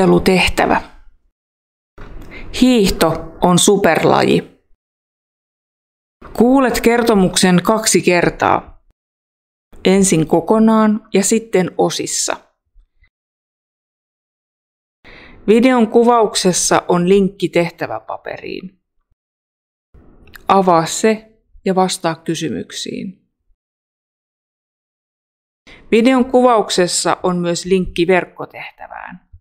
Harjoittelutehtävä. Hiihto on superlaji. Kuulet kertomuksen 2 kertaa. Ensin kokonaan ja sitten osissa. Videon kuvauksessa on linkki tehtäväpaperiin. Avaa se ja vastaa kysymyksiin. Videon kuvauksessa on myös linkki verkkotehtävään.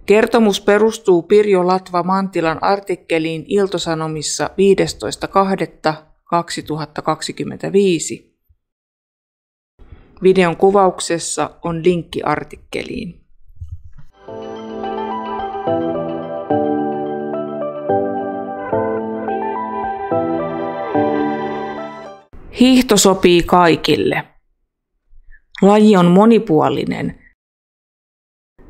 Kertomus perustuu Pirjo Latva-Mantilan artikkeliin Ilta-Sanomissa 15.2.2025. Videon kuvauksessa on linkki artikkeliin. Hiihto sopii kaikille. Laji on monipuolinen.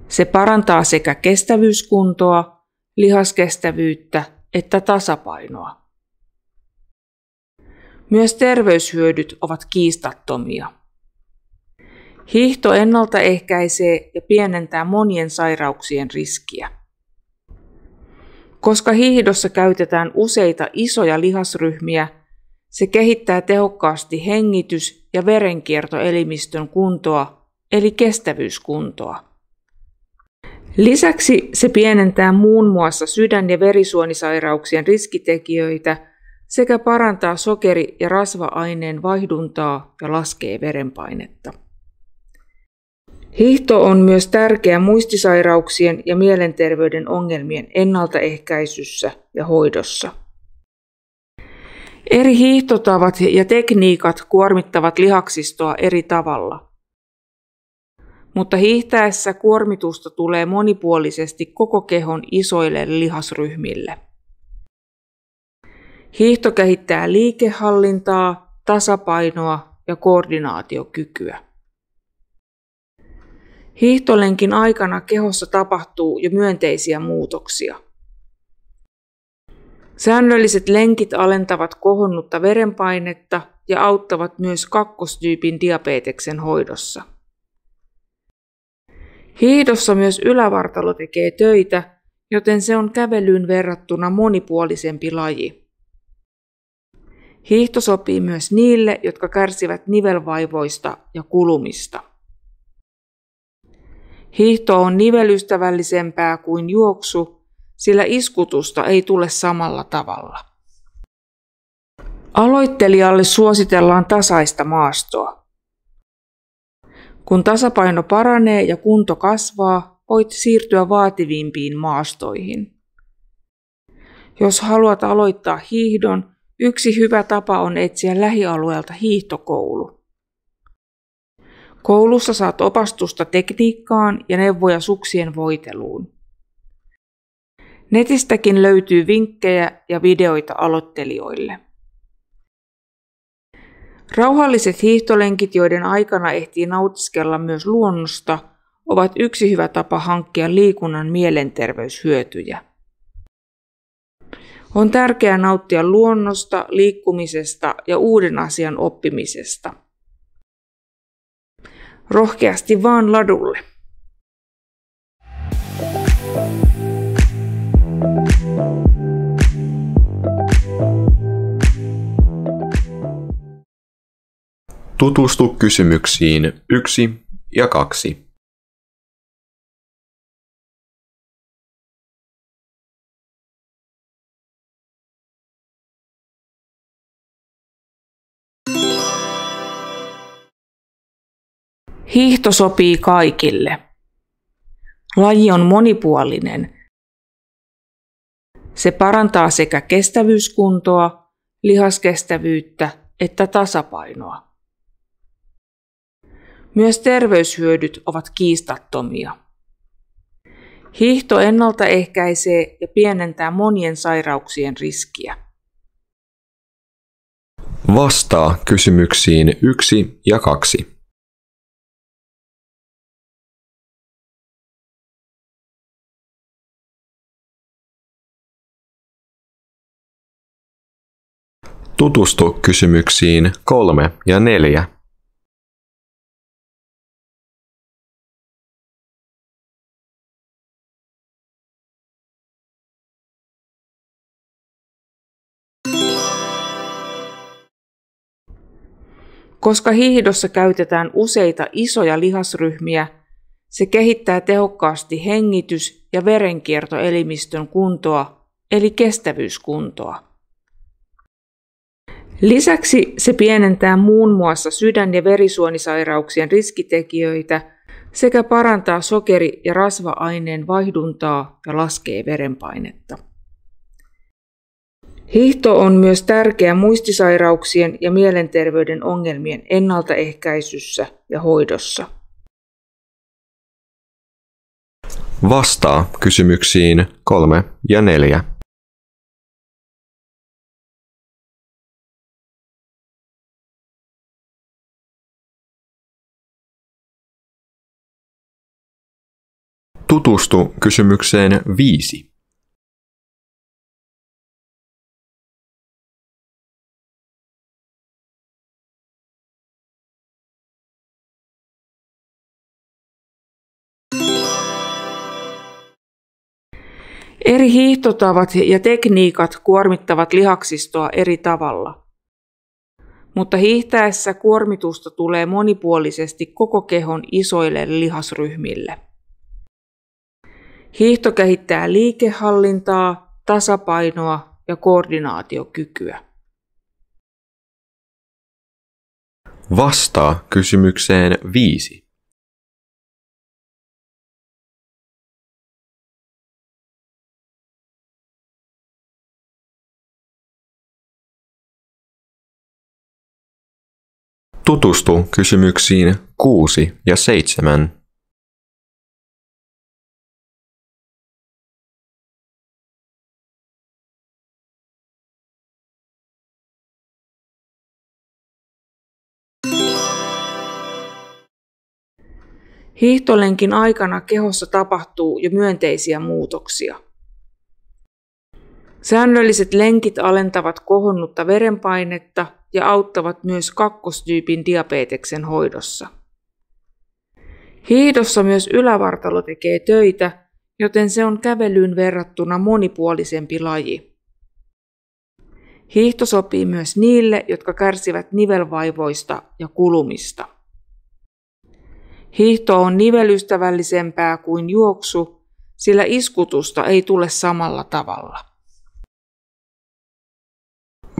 Se parantaa sekä kestävyyskuntoa, lihaskestävyyttä että tasapainoa. Myös terveyshyödyt ovat kiistattomia. Hiihto ennaltaehkäisee ja pienentää monien sairauksien riskiä. Koska hiihdossa käytetään useita isoja lihasryhmiä, se kehittää tehokkaasti hengitys- ja verenkiertoelimistön kuntoa, eli kestävyyskuntoa. Lisäksi se pienentää muun muassa sydän- ja verisuonisairauksien riskitekijöitä sekä parantaa sokeri- ja rasva-aineen vaihduntaa ja laskee verenpainetta. Hiihto on myös tärkeä muistisairauksien ja mielenterveyden ongelmien ennaltaehkäisyssä ja hoidossa. Eri hiihtotavat ja tekniikat kuormittavat lihaksistoa eri tavalla. Mutta hiihtäessä kuormitusta tulee monipuolisesti koko kehon isoille lihasryhmille. Hiihto kehittää liikehallintaa, tasapainoa ja koordinaatiokykyä. Hiihtolenkin aikana kehossa tapahtuu jo myönteisiä muutoksia. Säännölliset lenkit alentavat kohonnutta verenpainetta ja auttavat myös kakkostyypin diabeteksen hoidossa. Hiihdossa myös ylävartalo tekee töitä, joten se on kävelyyn verrattuna monipuolisempi laji. Hiihto sopii myös niille, jotka kärsivät nivelvaivoista ja kulumista. Hiihto on nivelystävällisempää kuin juoksu, sillä iskutusta ei tule samalla tavalla. Aloittelijalle suositellaan tasaista maastoa. Kun tasapaino paranee ja kunto kasvaa, voit siirtyä vaativimpiin maastoihin. Jos haluat aloittaa hiihdon, yksi hyvä tapa on etsiä lähialueelta hiihtokoulu. Koulussa saat opastusta tekniikkaan ja neuvoja suksien voiteluun. Netistäkin löytyy vinkkejä ja videoita aloittelijoille. Rauhalliset hiihtolenkit, joiden aikana ehtii nautiskella myös luonnosta, ovat yksi hyvä tapa hankkia liikunnan mielenterveyshyötyjä. On tärkeää nauttia luonnosta, liikkumisesta ja uuden asian oppimisesta. Rohkeasti vaan ladulle! Tutustu kysymyksiin 1 ja 2. Hiihto sopii kaikille. Laji on monipuolinen. Se parantaa sekä kestävyyskuntoa, lihaskestävyyttä että tasapainoa. Myös terveyshyödyt ovat kiistattomia. Hiihto ennaltaehkäisee ja pienentää monien sairauksien riskiä. Vastaa kysymyksiin 1 ja 2. Tutustu kysymyksiin 3 ja 4. Koska hiihdossa käytetään useita isoja lihasryhmiä, se kehittää tehokkaasti hengitys- ja verenkiertoelimistön kuntoa, eli kestävyyskuntoa. Lisäksi se pienentää muun muassa sydän- ja verisuonisairauksien riskitekijöitä sekä parantaa sokeri- ja rasva-aineen vaihduntaa ja laskee verenpainetta. Hiihto on myös tärkeä muistisairauksien ja mielenterveyden ongelmien ennaltaehkäisyssä ja hoidossa. Vastaa kysymyksiin 3 ja 4. Tutustu kysymykseen 5. Eri hiihtotavat ja tekniikat kuormittavat lihaksistoa eri tavalla. Mutta hiihtäessä kuormitusta tulee monipuolisesti koko kehon isoille lihasryhmille. Hiihto kehittää liikehallintaa, tasapainoa ja koordinaatiokykyä. Vastaa kysymykseen 5. Tutustu kysymyksiin 6 ja 7. Hiihtolenkin aikana kehossa tapahtuu jo myönteisiä muutoksia. Säännölliset lenkit alentavat kohonnutta verenpainetta ja auttavat myös kakkostyypin diabeteksen hoidossa. Hiihdossa myös ylävartalo tekee töitä, joten se on kävelyyn verrattuna monipuolisempi laji. Hiihto sopii myös niille, jotka kärsivät nivelvaivoista ja kulumista. Hiihto on nivelystävällisempää kuin juoksu, sillä iskutusta ei tule samalla tavalla.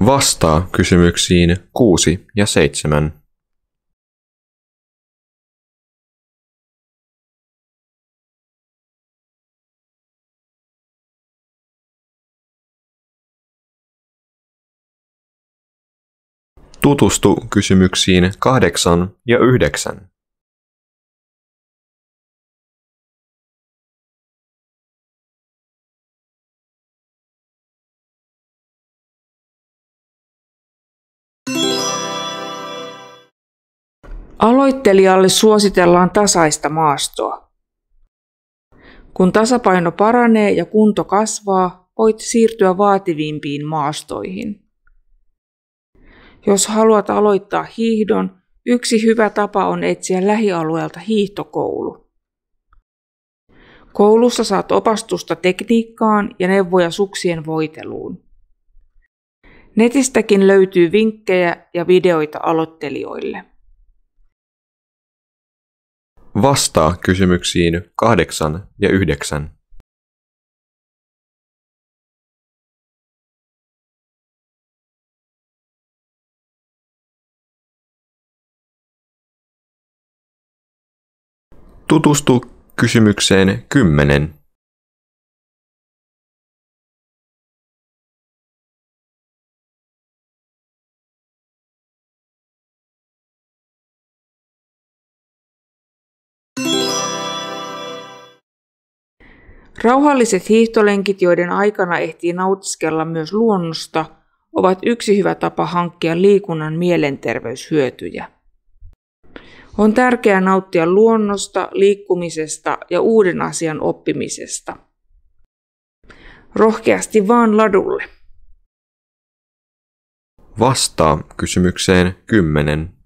Vastaa kysymyksiin 6 ja 7. Tutustu kysymyksiin 8 ja 9. Aloittelijalle suositellaan tasaista maastoa. Kun tasapaino paranee ja kunto kasvaa, voit siirtyä vaativimpiin maastoihin. Jos haluat aloittaa hiihdon, yksi hyvä tapa on etsiä lähialueelta hiihtokoulu. Koulussa saat opastusta tekniikkaan ja neuvoja suksien voiteluun. Netistäkin löytyy vinkkejä ja videoita aloittelijoille. Vastaa kysymyksiin 8 ja 9. Tutustu kysymykseen 10. Rauhalliset hiihtolenkit, joiden aikana ehtii nautiskella myös luonnosta, ovat yksi hyvä tapa hankkia liikunnan mielenterveyshyötyjä. On tärkeää nauttia luonnosta, liikkumisesta ja uuden asian oppimisesta. Rohkeasti vaan ladulle. Vastaa kysymykseen 10.